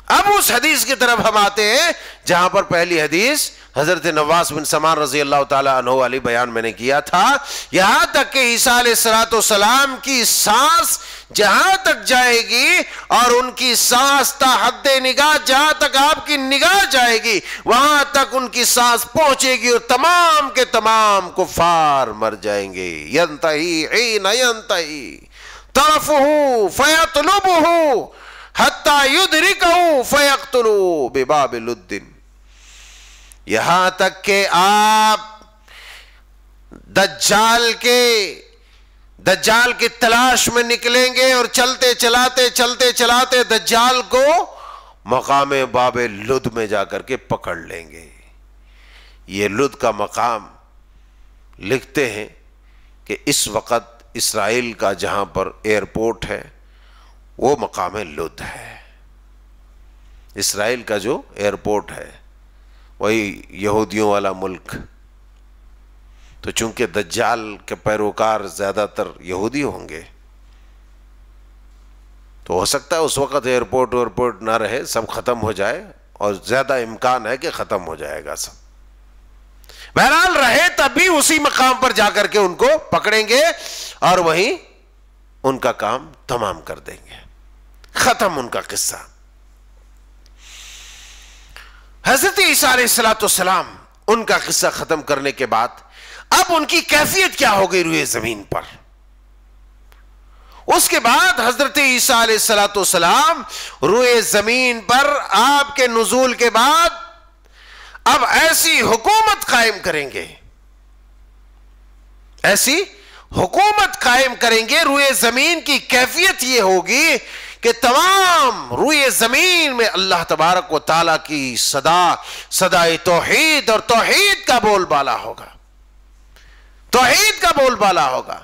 اب اس حدیث کی طرف ہم آتے ہیں جہاں پر پہلی حدیث حضرت نواس بن سمان رضی اللہ تعالیٰ عنہ والی بیان میں نے کیا تھا. یہاں تک کہ عیسیٰ علیہ السلام کی سانس جہاں تک جائے گی اور ان کی سانس تا حد نگاہ, جہاں تک آپ کی نگاہ جائے گی وہاں تک ان کی سانس پہنچے گی اور تمام کے تمام کفار مر جائیں گے. ینتہی حین ینتہی طرفہ فیطلبہ حتی یدرکہ فیقتلہ بباب لد. یہاں تک کہ آپ دجال کی تلاش میں نکلیں گے اور چلتے چلاتے دجال کو مقام باب لد میں جا کر کے پکڑ لیں گے. یہ لد کا مقام لکھتے ہیں کہ اس وقت اسرائیل کا جہاں پر ایئرپورٹ ہے وہ مقام لد ہے. اسرائیل کا جو ایئرپورٹ ہے وہی یہودیوں والا ملک. تو چونکہ دجال کے پیروکار زیادہ تر یہودی ہوں گے تو ہو سکتا ہے اس وقت ایئرپورٹ نہ رہے, سب ختم ہو جائے, اور زیادہ امکان ہے کہ ختم ہو جائے گا سب. بہرحال رہے تب بھی اسی مقام پر جا کر کے ان کو پکڑیں گے اور وہیں ان کا کام تمام کر دیں گے, ختم ان کا قصہ. حضرت عیسیٰ علیہ السلام ان کا قصہ ختم کرنے کے بعد اب ان کی کیفیت کیا ہو گئی روئے زمین پر. اس کے بعد حضرت عیسیٰ علیہ السلام روئے زمین پر آپ کے نزول کے بعد اب ایسی حکومت قائم کریں گے, ایسی حکومت قائم کریں گے. روئے زمین کی کیفیت یہ ہوگی کہ تمام روئے زمین میں اللہ تبارک و تعالیٰ کی صدائے توحید اور توحید کا بول بالا ہوگا, توحید کا بول بالا ہوگا.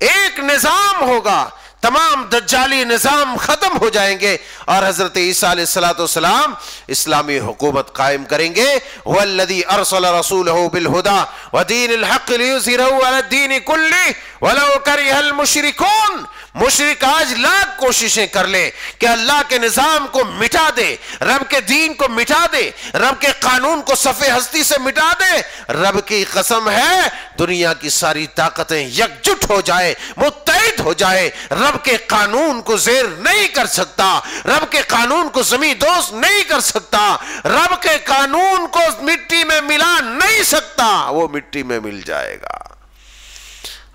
ایک نظام ہوگا، تمام دجالی نظام ختم ہو جائیں گے اور حضرت عیسیٰ علیہ السلام اسلامی حکومت قائم کریں گے۔ وَالَّذِي أَرْسَلَ رَسُولَهُ بِالْهُدَى وَدِينِ الْحَقِّ لِيُظْهِرَهُ عَلَى الدِّينِ كُلِّهِ وَلَوْ كَرِهَ الْمُشْرِكُونَ۔ مشرک آج لاکھ کوششیں کر لیں کہ اللہ کے نظام کو مٹا دے، رب کے دین کو مٹا دے، رب کے قانون کو صفِ ہستی سے مٹا دے، رب کی قسم ہے دنیا کی ساری طاقتیں یکجٹ ہو جائے، متحد ہو جائے، رب کے قانون کو زیر نہیں کر سکتا، رب کے قانون کو زمین دوست نہیں کر سکتا، رب کے قانون کو مٹی میں ملا نہیں سکتا، وہ مٹی میں مل جائے گا۔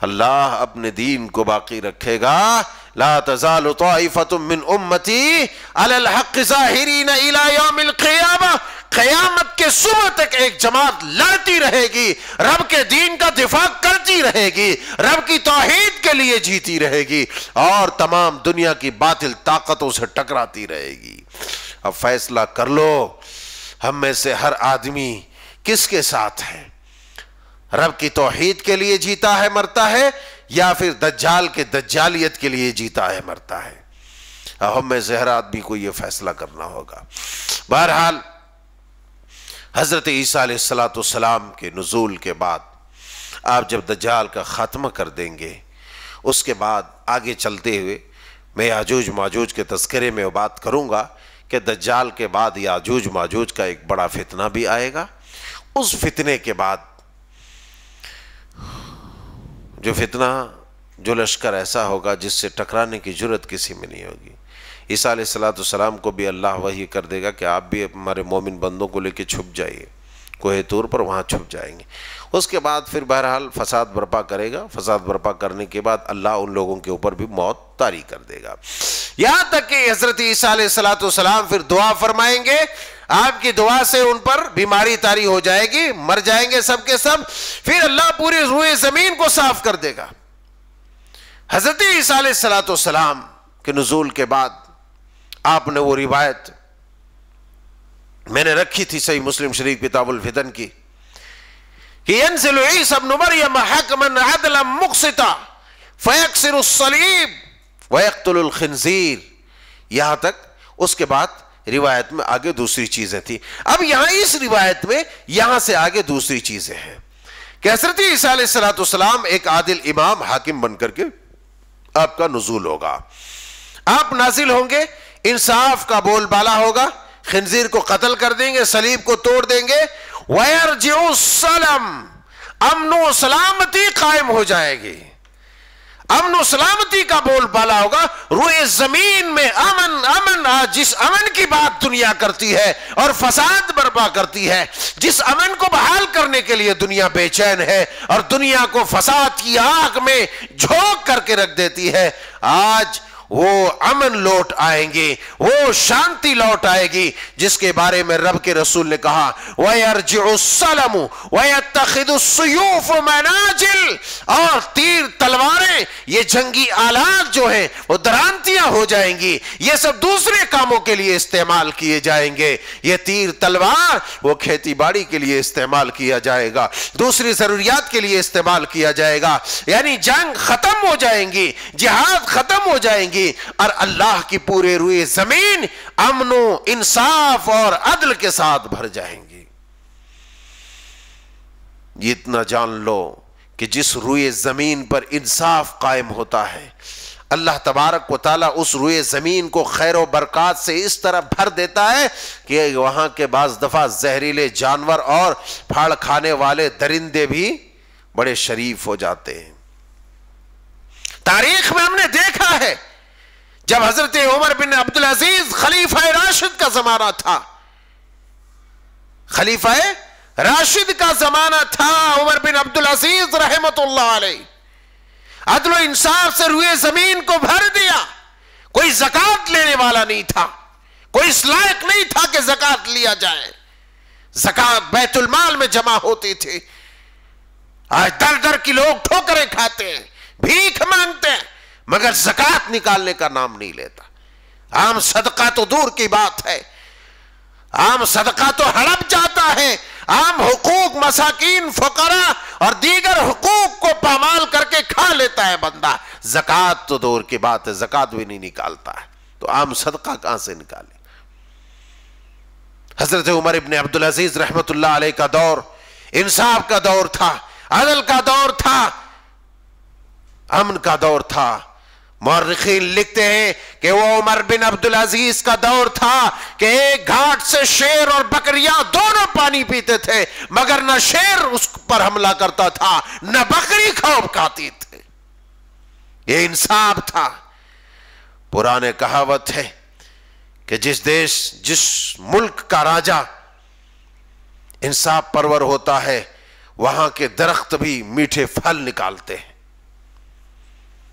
اللہ اپنے دین کو باقی رکھے گا۔ لا تزال طائفة من امتی علی الحق ظاہرین الى یوم القیامہ، قیامت کے صبح تک ایک جماعت لڑتی رہے گی، رب کے دین کا دفاع کرتی رہے گی، رب کی توحید کے لیے جیتی رہے گی اور تمام دنیا کی باطل طاقتوں سے ٹکراتی رہے گی۔ اب فیصلہ کر لو، ہم میں سے ہر آدمی کس کے ساتھ ہے؟ رب کی توحید کے لیے جیتا ہے مرتا ہے یا پھر دجال کے دجالیت کے لیے جیتا ہے مرتا ہے؟ ہم میں سے ہر آدمی کو یہ فیصلہ کرنا ہوگا۔ بہرحال حضرت عیسیٰ علیہ السلام کے نزول کے بعد آپ جب دجال کا خاتمہ کر دیں گے، اس کے بعد آگے چلتے ہوئے میں یاجوج ماجوج کے تذکرے میں بات کروں گا کہ دجال کے بعد یاجوج ماجوج کا ایک بڑا فتنہ بھی آئے گا۔ اس فتنے کے بعد جو فتنہ، جو لشکر ایسا ہوگا جس سے ٹکرانے کی جرت کسی میں نہیں ہوگی۔ عیسیٰ علیہ السلام کو بھی اللہ وحی کر دے گا کہ آپ بھی ہمارے مومن بندوں کو لے کے چھپ جائیے، کوہ طور پر، وہاں چھپ جائیں گے۔ اس کے بعد پھر بہرحال فساد برپا کرے گا، فساد برپا کرنے کے بعد اللہ ان لوگوں کے اوپر بھی موت طاری کر دے گا، یہاں تک کہ حضرت عیسیٰ علیہ السلام پھر دعا فرمائیں گے، آپ کی دعا سے ان پر بیماری طاری ہو جائے گی، مر جائیں گے سب کے سب، پھر اللہ پوری روئے زمین کو صاف کر دے گا۔ حضرت عیسیٰ علیہ السلام کے نزول کے بعد آپ نے وہ روایت میں نے رکھی تھی صحیح مسلم شریف کتاب الفتن کی کہ ينزل عیسیٰ ابن مریم حکما عدلا مقسطا فیکسر الصلیب ویقتل الخنزیر، یہاں تک۔ اس کے بعد روایت میں آگے دوسری چیزیں تھی۔ اب یہاں اس روایت میں یہاں سے آگے دوسری چیزیں ہیں کہ حضرت عیسیٰ علیہ السلام ایک عادل امام حاکم بن کر کے آپ کا نزول ہوگا، آپ نازل ہوں گے، انصاف کا بول بالا ہوگا، خنزیر کو قتل کر دیں گے، صلیب کو توڑ دیں گے، وَيَرْجِعُ السَّلَمُ، امن و سلامتی قائم ہو جائے گی، امن و سلامتی کا بول بالا ہوگا، روئے زمین میں امن، امن، جس امن کی بات دنیا کرتی ہے اور فساد برپا کرتی ہے، جس امن کو بحال کرنے کے لیے دنیا بے چین ہے اور دنیا کو فساد کی آگ میں جھونک کر کے رکھ دیتی ہے، آج وہ امن لوٹ آئیں گے، وہ شانتی لوٹ آئے گی جس کے بارے میں رب کے رسول نے کہا وَيَرْجِعُ السَّلَمُ وَيَتَّخِذُ السُّيُوفُ مَنَاجِلْ، اور تیر تلواریں، یہ جنگی آلات جو ہیں وہ درانتیاں ہو جائیں گی، یہ سب دوسرے کاموں کے لیے استعمال کیے جائیں گے، یہ تیر تلوار وہ کھیتی باڑی کے لیے استعمال کیا جائے گا، دوسری ضروریات کے لیے استعمال کیا جائے گا، یعنی جنگ ختم ہو جائیں گی، جہاد ختم ہو جائیں گی اور اللہ کی پورے روئے زمین امن و انصاف اور عدل کے ساتھ بھر جائیں گی۔ یہ اتنا جان لو کہ جس روئے زمین پر انصاف قائم ہوتا ہے، اللہ تبارک و تعالیٰ اس روئے زمین کو خیر و برکات سے اس طرح بھر دیتا ہے کہ وہاں کے بعض دفعہ زہریلے جانور اور پھاڑ کھانے والے درندے بھی بڑے شریف ہو جاتے ہیں۔ تاریخ میں ہم نے دیکھا ہے جب حضرت عمر بن عبدالعزیز خلیفہ راشد کا زمانہ تھا، خلیفہ راشد کا زمانہ تھا، عمر بن عبدالعزیز رحمت اللہ علیہ عدل و انصاف سے روئے زمین کو بھر دیا، کوئی زکوٰۃ لینے والا نہیں تھا، کوئی اس لائق نہیں تھا کہ زکوٰۃ لیا جائے، زکوٰۃ بیت المال میں جمع ہوتی تھی، آج در در کی لوگ ٹھوکریں کھاتے ہیں، بھیک مانگتے ہیں، مگر زکوٰۃ نکالنے کا نام نہیں لیتا۔ عام صدقہ تو دور کی بات ہے، عام صدقہ تو ہڑپ جاتا ہے، عام حقوق مساکین، فقراء اور دیگر حقوق کو پامال کر کے کھا لیتا رہتا ہے بندہ، زکوٰۃ تو دور کی بات ہے، زکوٰۃ بھی نہیں نکالتا ہے، تو عام صدقہ کہاں سے نکالے؟ حضرت عمر ابن عبدالعزیز رحمت اللہ علیہ کا دور انصاف کا دور تھا، عدل کا دور تھا، امن کا دور تھا۔ مورخین لکھتے ہیں کہ وہ عمر بن عبدالعزیز کا دور تھا کہ ایک گھاٹ سے شیر اور بکریاں دونوں پانی پیتے تھے، مگر نہ شیر اس پر حملہ کرتا تھا نہ بکری خوف کھاتی تھی۔ یہ انصاف تھا۔ پرانے کہاوت ہے کہ جس ملک کا راجا انصاف پرور ہوتا ہے وہاں کے درخت بھی میٹھے پھل نکالتے ہیں،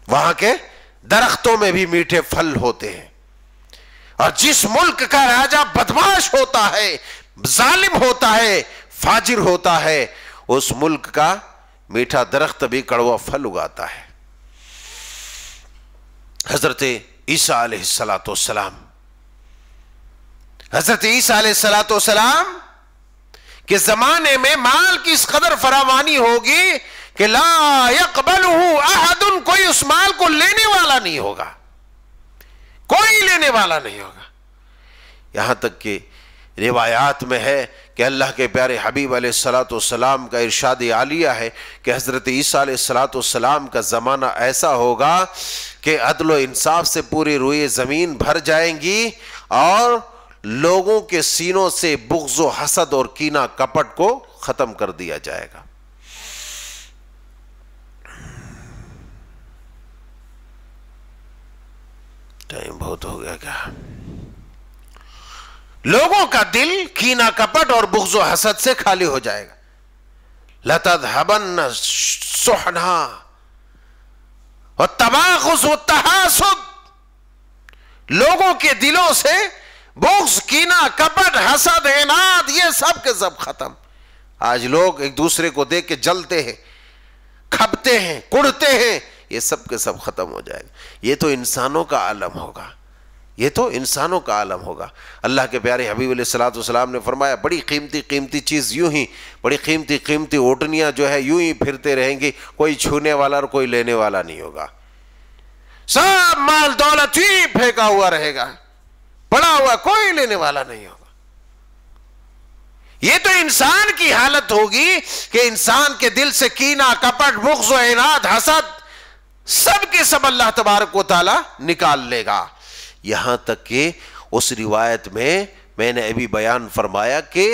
وہاں کے درختوں میں بھی میٹھے پھل ہوتے ہیں، اور جس ملک کا راجا بدمعاش ہوتا ہے، ظالم ہوتا ہے، فاجر ہوتا ہے، اس ملک کا میٹھا درخت بھی کڑوا پھل اگاتا ہے۔ حضرت عیسیٰ علیہ السلام حضرت عیسیٰ علیہ السلام کے زمانے میں مال کی اس قدر فراوانی ہوگی کہ لا يقبلہ احد، کوئی اس مال کو لینے والا نہیں ہوگا، کوئی لینے والا نہیں ہوگا۔ یہاں تک کہ روایات میں ہے کہ اللہ کے پیارے حبیب علیہ السلام کا ارشاد عالیہ ہے کہ حضرت عیسیٰ علیہ السلام کا زمانہ ایسا ہوگا کہ عدل و انصاف سے پوری روئے زمین بھر جائیں گی، اور لوگوں کے سینوں سے بغض و حسد اور کینہ کپٹ کو ختم کر دیا جائے گا۔ ٹائم بہت ہو گیا کیا؟ لوگوں کا دل کینہ کپٹ اور بغض و حسد سے خالی ہو جائے گا۔ لَتَذْهَبَنَّ السُّحْنَا وَالتَّبَاغُضُ وَالتَّحَاسُدُ، لوگوں کے دلوں سے بغض، کینہ، کپٹ، حسد، عناد، یہ سب کے سب ختم۔ آج لوگ ایک دوسرے کو دیکھ کے جلتے ہیں، کھپتے ہیں، کڑتے ہیں، یہ سب کے سب ختم ہو جائے گا۔ یہ تو انسانوں کا عالم ہوگا، یہ تو انسانوں کا عالم ہوگا۔ اللہ کے پیارے حبیب علیہ السلام نے فرمایا بڑی قیمتی قیمتی چیز یوں ہی، بڑی قیمتی قیمتی اوٹنیاں جو ہے یوں ہی پھرتے رہیں گی، کوئی چھونے والا اور کوئی لینے والا نہیں ہوگا، سب مال دولت ہی پھینکا ہوا رہے گا، پڑا ہوا، کوئی لینے والا نہیں ہوگا۔ یہ تو انسان کی حالت ہوگی کہ انسان کے دل سے کینہ، کپٹ، بغض و عناد، حسد سب کے سب اللہ تبارک و تعالی نکال لے گا۔ یہاں تک کہ اس روایت میں نے ابھی بیان فرمایا کہ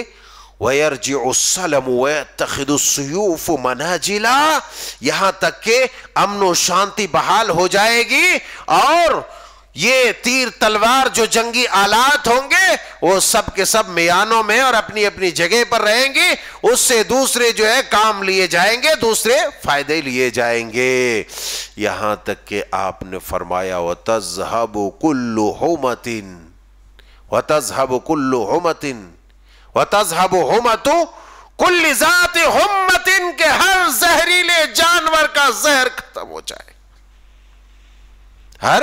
وَيَرْجِعُ السَّلَمُ وَيَتَّخِذُ السُّيُوفُ مَنَاجِلًا، یہاں تک کہ امن و شانتی بحال ہو جائے گی، اور یہ تیر تلوار جو جنگی آلات ہوں گے وہ سب کے سب میانوں میں اور اپنی اپنی جگہ پر رہیں گے، اس سے دوسرے جو ہے کام لیے جائیں گے، دوسرے فائدے لیے جائیں گے۔ یہاں تک کہ آپ نے فرمایا وَتَذْهَبُ كُلُّ حُمَةٍ وَتَذْهَبُ كُلُّ حُمَةٍ وَتَذْهَبُ حُمَةُ كُلِّ ذَاتِ حُمَّةٍ، کہ ہر زہریلے جانور کا زہر ختم ہو جائے، ہر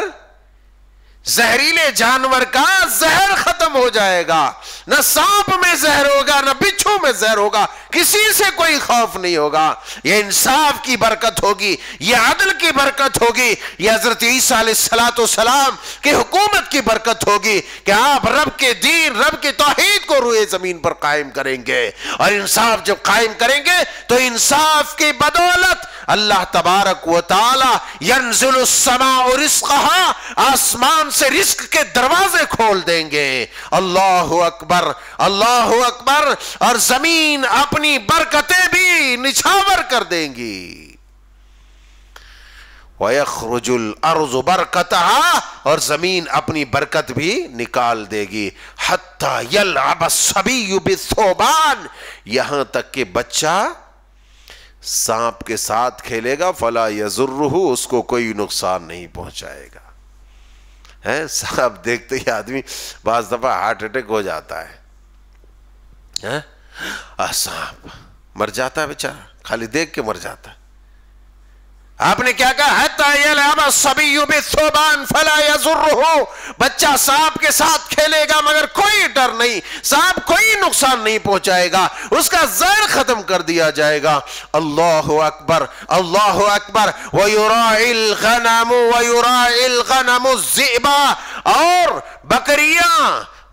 زہریلے جانور کا زہر ختم ہو جائے گا، نہ سانپ میں زہر ہوگا نہ بچھو میں زہر ہوگا، کسی سے کوئی خوف نہیں ہوگا۔ یہ انصاف کی برکت ہوگی، یہ عدل کی برکت ہوگی، یہ حضرت عیسیٰ علیہ السلام کی حکومت کی برکت ہوگی کہ آپ رب کے دین، رب کی توحید کو روئے زمین پر قائم کریں گے، اور انصاف جب قائم کریں گے تو انصاف کی بدولت اللہ تبارک و تعالی ینزل السماء رزقہا، آسمان سے رزق کے دروازے کھول دیں گے۔ اللہ اکبر، اللہ اکبر، اور زمین اپنی برکتیں بھی نچھاور کر دیں گی۔ وَيَخْرُجُ الْأَرْضُ بَرْكَتَهَا، اور زمین اپنی برکت بھی نکال دے گی۔ حَتَّى يَلْعَبَ الصَّبِيُّ بِالثُّوبَانِ، یہاں تک کہ بچہ سانپ کے ساتھ کھیلے گا، فلا یضرہ، اس کو کوئی نقصان نہیں پہنچائے گا۔ سانپ دیکھتے ہی آدمی بعض دفعہ ہارٹ اٹیک ہو جاتا ہے، سانپ مر جاتا ہے بیچارہ، خالی دیکھ کے مر جاتا ہے۔ آپ نے کیا کہا؟ حَتَّى يَلْعَبَ الصَّبِيُّ بِالثُّوبَانِ فَلَا يَضُرُّهُ، بچہ سانپ کے ساتھ کھیلے گا مگر کوئی ڈر نہیں، سانپ کوئی نقصان نہیں پہنچائے گا، اس کا زہر ختم کر دیا جائے گا۔ اللہ اکبر، اللہ اکبر۔ وَيُرَاعِي الْغَنَمُ وَيُرَاعِي الْغَنَمُ الذِّئْبَ، اور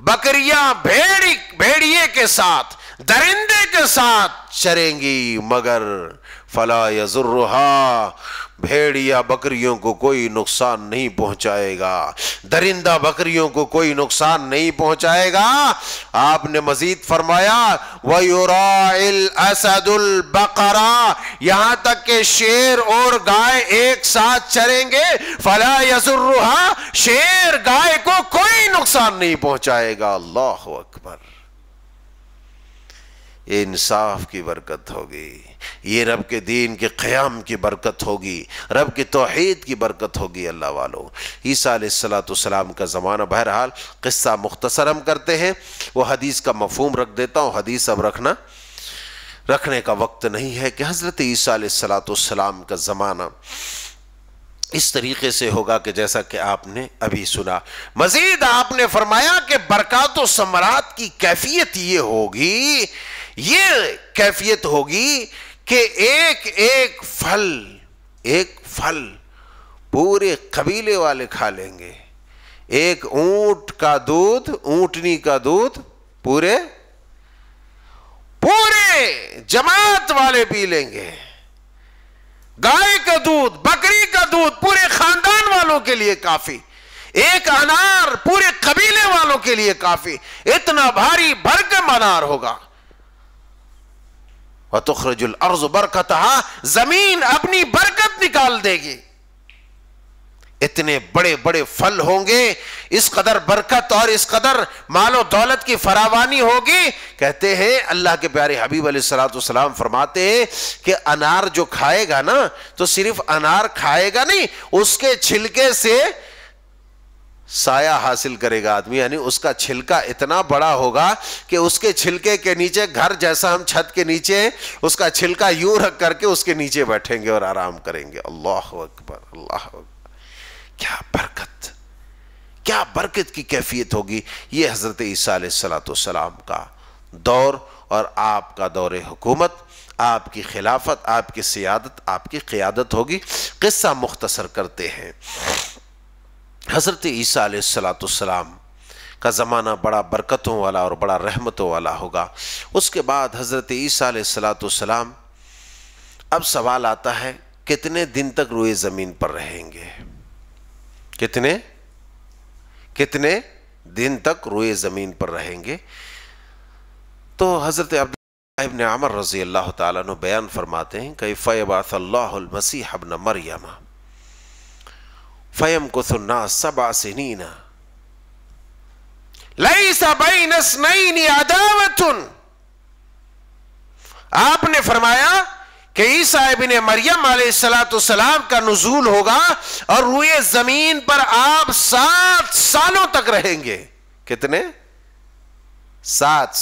بکریاں بھیڑیے کے ساتھ، درندے کے ساتھ چریں گی مگر فلا یضرھا، بھیڑیا بکریوں کو کوئی نقصان نہیں پہنچائے گا، درندہ بکریوں کو کوئی نقصان نہیں پہنچائے گا۔ آپ نے مزید فرمایا وَيُرَاعِي الْأَسَدُ الْبَقَرَ، یہاں تک کہ شیر اور گائے ایک ساتھ چریں گے، فلا یضرھا، شیر گائے کو کوئی نقصان نہیں پہنچائے گا۔ اللہ اکبر۔ یہ انصاف کی برکت ہوگی، یہ رب کے دین کے قیام کی برکت ہوگی، رب کی توحید کی برکت ہوگی۔ اللہ والو، عیسیٰ علیہ السلام کا زمانہ، بہرحال قصہ مختصر ہم کرتے ہیں، وہ حدیث کا مفہوم رکھ دیتا ہوں، حدیث اب رکھنے کا وقت نہیں ہے، کہ حضرت عیسیٰ علیہ السلام کا زمانہ اس طریقے سے ہوگا کہ جیسا کہ آپ نے ابھی سنا۔ مزید آپ نے فرمایا کہ برکات و ثمرات کی کیفیت یہ کیفیت ہوگی کہ ایک پھل پورے قبیلے والے کھا لیں گے، ایک اونٹنی کا دودھ پورے جماعت والے پی لیں گے، گائے کا دودھ، بکری کا دودھ پورے خاندان والوں کے لیے کافی، ایک انار پورے قبیلے والوں کے لیے کافی، اتنا بھاری بھرکم انار ہوگا۔ وَتُخْرِجُ الْأَرْضُ بَرْكَتَهَا، زمین اپنی برکت نکال دے گی، اتنے بڑے بڑے پھل ہوں گے، اس قدر برکت اور اس قدر مال و دولت کی فراوانی ہوگی۔ کہتے ہیں اللہ کے پیارے حبیب علیہ السلام فرماتے ہیں کہ انار جو کھائے گا نا، تو صرف انار کھائے گا نہیں، اس کے چھلکے سے سایہ حاصل کرے گا آدمی، یعنی اس کا چھلکا اتنا بڑا ہوگا کہ اس کے چھلکے کے نیچے، گھر جیسا ہم چھت کے نیچے، اس کا چھلکا یوں رکھ کر کے اس کے نیچے بیٹھیں گے اور آرام کریں گے۔ اللہ اکبر، اللہ اکبر۔ کیا برکت کی کیفیت ہوگی۔ یہ حضرت عیسیٰ علیہ السلام کا دور اور آپ کا دور حکومت، آپ کی خلافت، آپ کی سیادت، آپ کی قیادت ہوگی۔ قصہ مختصر کرتے ہیں۔ حضرت عیسیٰ علیہ السلام کا زمانہ بڑا برکتوں والا اور بڑا رحمتوں والا ہوگا۔ اس کے بعد حضرت عیسیٰ علیہ السلام، اب سوال آتا ہے کتنے دن تک روئے زمین پر رہیں گے؟ کتنے دن تک روئے زمین پر رہیں گے؟ تو حضرت عبداللہ ابن عمر رضی اللہ تعالیٰ عنہ بیان فرماتے ہیں کہ فَيَبْعَثَ اللَّهُ الْمَسِيحَ ابْنَ مَرْيَمَ فَيَمْكُثُ النَّاسَ 7 سِنِينَ لَيْسَ بَيْنَ اثْنَيْنِ عَدَاوَةٌ۔ آپ نے فرمایا کہ عیسیٰ ابن مریم علیہ السلام کا نزول ہوگا اور روئے زمین پر آپ 7 سالوں تک رہیں گے۔ کتنے؟ 7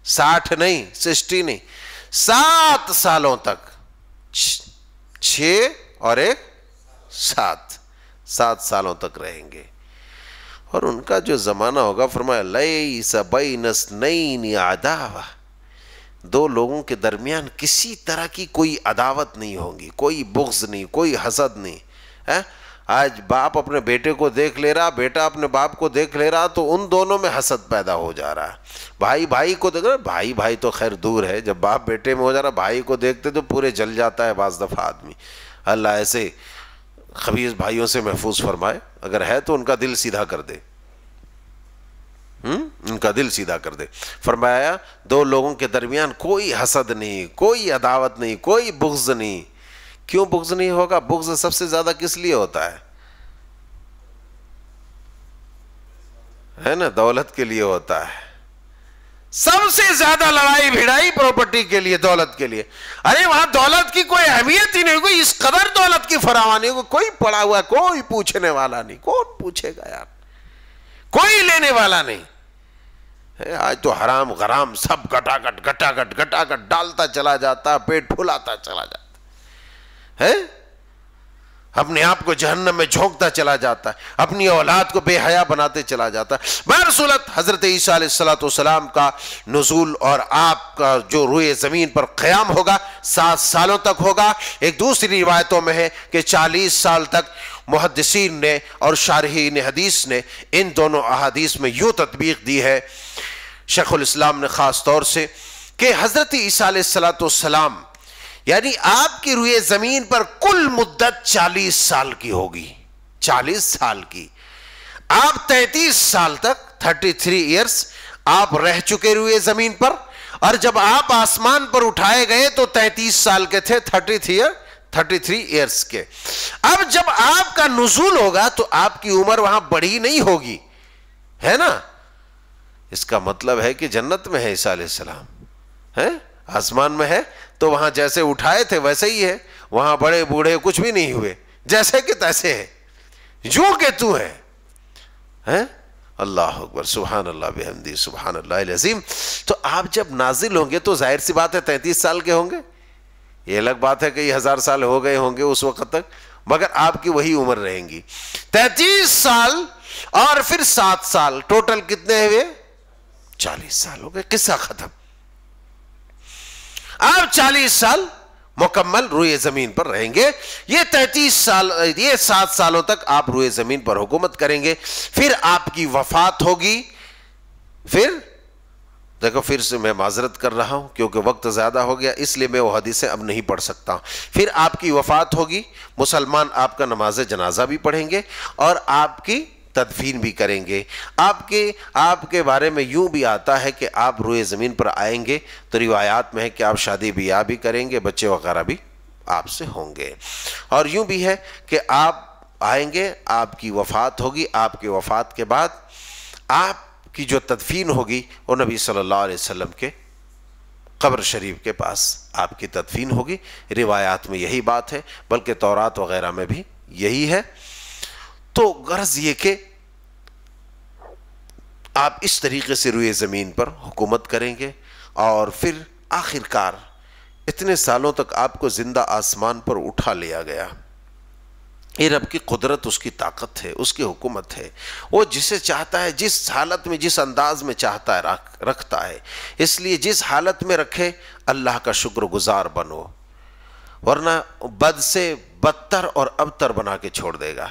60 نہیں، 60 نہیں، 7 سالوں تک، 6 اور 1 7 سالوں تک رہیں گے۔ اور ان کا جو زمانہ ہوگا، فرمایا لیس بین اثنین عداوہ، 2 لوگوں کے درمیان کسی طرح کی کوئی عداوت نہیں ہوگی، کوئی بغض نہیں، کوئی حسد نہیں۔ آج باپ اپنے بیٹے کو دیکھ لے رہا، بیٹا اپنے باپ کو دیکھ لے رہا، تو ان دونوں میں حسد پیدا ہو جا رہا ہے۔ بھائی کو دیکھ رہا، بھائی تو خیر دور ہے، جب باپ بیٹے میں ہو جا رہا، بھائی کو دیکھتے تو پورے جل جاتا ہے بعض دفعہ آدمی۔ اللہ ایسے خبیث بھائیوں سے محفوظ فرمائے، اگر ہے تو ان کا دل سیدھا کر دے، ان کا دل سیدھا کر دے۔ فرمایا 2 لوگوں کے درمیان کوئی حسد نہیں، کوئی عداوت نہیں، کوئی بغض نہیں۔ کیوں بغض نہیں ہوگا؟ بغض سب سے زیادہ کس لیے ہوتا ہے نا؟ دولت کے لیے ہوتا ہے۔ سب سے زیادہ لڑائی بھیڑائی پراپرٹی کے لیے، دولت کے لیے۔ ارے وہاں دولت کی کوئی اہمیت ہی نہیں، کوئی اس قدر دولت کی فراوانی ہو، کوئی پڑا ہوا، کوئی پوچھنے والا نہیں۔ کون پوچھے گا یار؟ کوئی لینے والا نہیں۔ آج تو حرام غرام سب گٹا گٹ ڈالتا چلا جاتا، پیٹ پھلاتا چلا جاتا ہے۔ اپنے آپ کو جہنم میں جھونکتا چلا جاتا ہے، اپنی اولاد کو بے حیا بناتے چلا جاتا ہے۔ بہرصورت حضرت عیسیٰ علیہ السلام کا نزول اور آپ کا جو روئے زمین پر قیام ہوگا 7 سالوں تک ہوگا۔ ایک دوسری روایتوں میں ہے کہ 40 سال تک محدثین نے اور شارحین حدیث نے ان دونوں احادیث میں یوں تطبیق دی ہے، شیخ الاسلام نے خاص طور سے، کہ حضرت عیسیٰ علیہ السلام یعنی آپ کی روئے زمین پر کل مدت 40 سال کی ہوگی، 40 سال کی۔ آپ 33 سال تک 33 ایئرز آپ رہ چکے روئے زمین پر، اور جب آپ آسمان پر اٹھائے گئے تو 33 سال کے تھے، 33 ایئرز کے۔ اب جب آپ کا نزول ہوگا تو آپ کی عمر وہاں بڑی نہیں ہوگی، ہے نا؟ اس کا مطلب ہے کہ جنت میں ہے عیسیٰ علیہ السلام، ہے آسمان میں ہے تو وہاں جیسے اٹھائے تھے ویسے ہی ہے، وہاں بڑے بوڑھے کچھ بھی نہیں ہوئے، جیسے کہ تیسے ہے، جو کہ تو ہے۔ اللہ اکبر، سبحان اللہ بحمدہ، سبحان اللہ العظیم۔ تو آپ جب نازل ہوں گے تو ظاہر سی بات ہے 33 سال کے ہوں گے، یہ الگ بات ہے کہ یہ 1000 سال ہو گئے ہوں گے اس وقت تک، مگر آپ کی وہی عمر رہیں گی 33 سال، اور پھر 7 سال، ٹوٹل کتنے ہوئے؟ 40 سال ہو گئے، قصہ ختم۔ آپ 40 سال مکمل روئے زمین پر رہیں گے، یہ 33 سال، یہ 7 سالوں تک آپ روئے زمین پر حکومت کریں گے، پھر آپ کی وفات ہوگی۔ پھر دیکھو، پھر سے میں معذرت کر رہا ہوں کیونکہ وقت زیادہ ہو گیا، اس لیے میں وہ حدیثیں اب نہیں پڑھ سکتا۔ پھر آپ کی وفات ہوگی، مسلمان آپ کا نماز جنازہ بھی پڑھیں گے اور آپ کی تدفین بھی کریں گے۔ آپ کے بارے میں یوں بھی آتا ہے کہ آپ روئے زمین پر آئیں گے تو روایات میں ہے کہ آپ شادی بیاہ بھی کریں گے، بچے وغیرہ بھی آپ سے ہوں گے، اور یوں بھی ہے کہ آپ آئیں گے، آپ کی وفات ہوگی، آپ کی وفات کے بعد آپ کی جو تدفین ہوگی وہ نبی صلی اللہ علیہ وسلم کے قبر شریف کے پاس آپ کی تدفین ہوگی۔ روایات میں یہی بات ہے، بلکہ تورات وغیرہ میں بھی یہی ہے۔ تو غرض یہ کہ آپ اس طریقے سے روئے زمین پر حکومت کریں گے، اور پھر آخر کار اتنے سالوں تک آپ کو زندہ آسمان پر اٹھا لیا گیا۔ یہ رب کی قدرت، اس کی طاقت ہے، اس کی حکومت ہے، وہ جسے چاہتا ہے جس حالت میں جس انداز میں چاہتا ہے رکھتا ہے، اس لیے جس حالت میں رکھے اللہ کا شکر گزار بنو، ورنہ بد سے بدتر اور ابتر بنا کے چھوڑ دے گا۔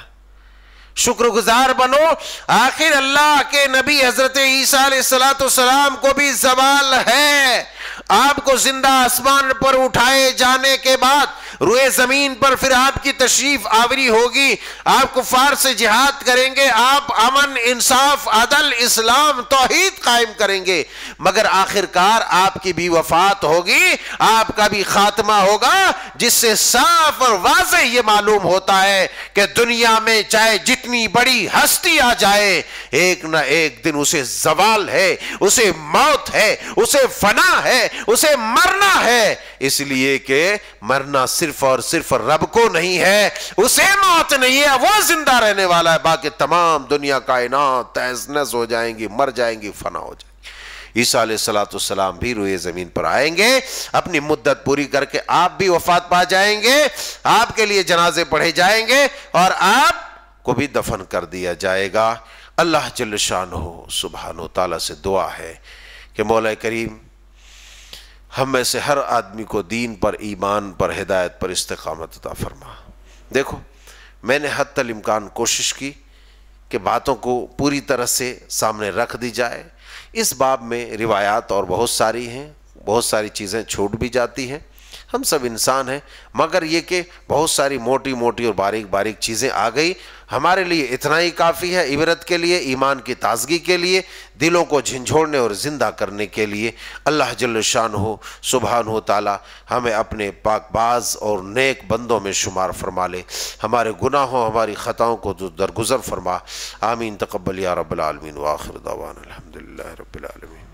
شکر گزار بنو۔ آخر اللہ کے نبی حضرت عیسیٰ علیہ السلام کو بھی زوال ہے، آپ کو زندہ آسمان پر اٹھائے جانے کے بعد روئے زمین پر پھر آپ کی تشریف آوری ہوگی، آپ کفار سے جہاد کریں گے، آپ امن، انصاف، عدل، اسلام، توحید قائم کریں گے، مگر آخرکار آپ کی بھی وفات ہوگی، آپ کا بھی خاتمہ ہوگا، جس سے صاف اور واضح یہ معلوم ہوتا ہے کہ دنیا میں چاہے جتنی بڑی ہستی آ جائے، ایک نہ ایک دن اسے زوال ہے، اسے موت ہے، اسے فنا ہے، اسے مرنا ہے، اس لیے کہ مرنا صرف اور صرف رب کو نہیں ہے، اسے موت نہیں ہے، وہ زندہ رہنے والا ہے، باقی تمام دنیا کائنات تہز نہز ہو جائیں گی، مر جائیں گی، فنا ہو جائیں گی۔ عیسیٰ علیہ السلام بھی روئے زمین پر آئیں گے، اپنی مدت پوری کر کے آپ بھی وفات پا جائیں گے، آپ کے لیے جنازے پڑھے جائیں گے، اور آپ کو بھی دفن کر دیا جائے گا۔ اللہ جل شانہ سبحانہ تعالیٰ سے دعا ہے کہ مولا کریم ہم میں سے ہر آدمی کو دین پر، ایمان پر، ہدایت پر استقامت عطا فرما۔ دیکھو، میں نے حتی الامکان کوشش کی کہ باتوں کو پوری طرح سے سامنے رکھ دی جائے۔ اس باب میں روایات اور بہت ساری ہیں، بہت ساری چیزیں چھوٹ بھی جاتی ہیں، ہم سب انسان ہیں، مگر یہ کہ بہت ساری موٹی موٹی اور باریک باریک چیزیں آ گئی، ہمارے لیے اتنا ہی کافی ہے، عبرت کے لیے، ایمان کی تازگی کے لیے، دلوں کو جھنجھوڑنے اور زندہ کرنے کے لیے۔ اللہ جل شانہ سبحانہ تعالی ہمیں اپنے پاک باز اور نیک بندوں میں شمار فرما لے، ہمارے گناہوں، ہماری خطاؤں کو درگزر فرما۔ آمین، تقبل یا رب العالمین، وآخر دعوانا الحمدللہ رب العالمین۔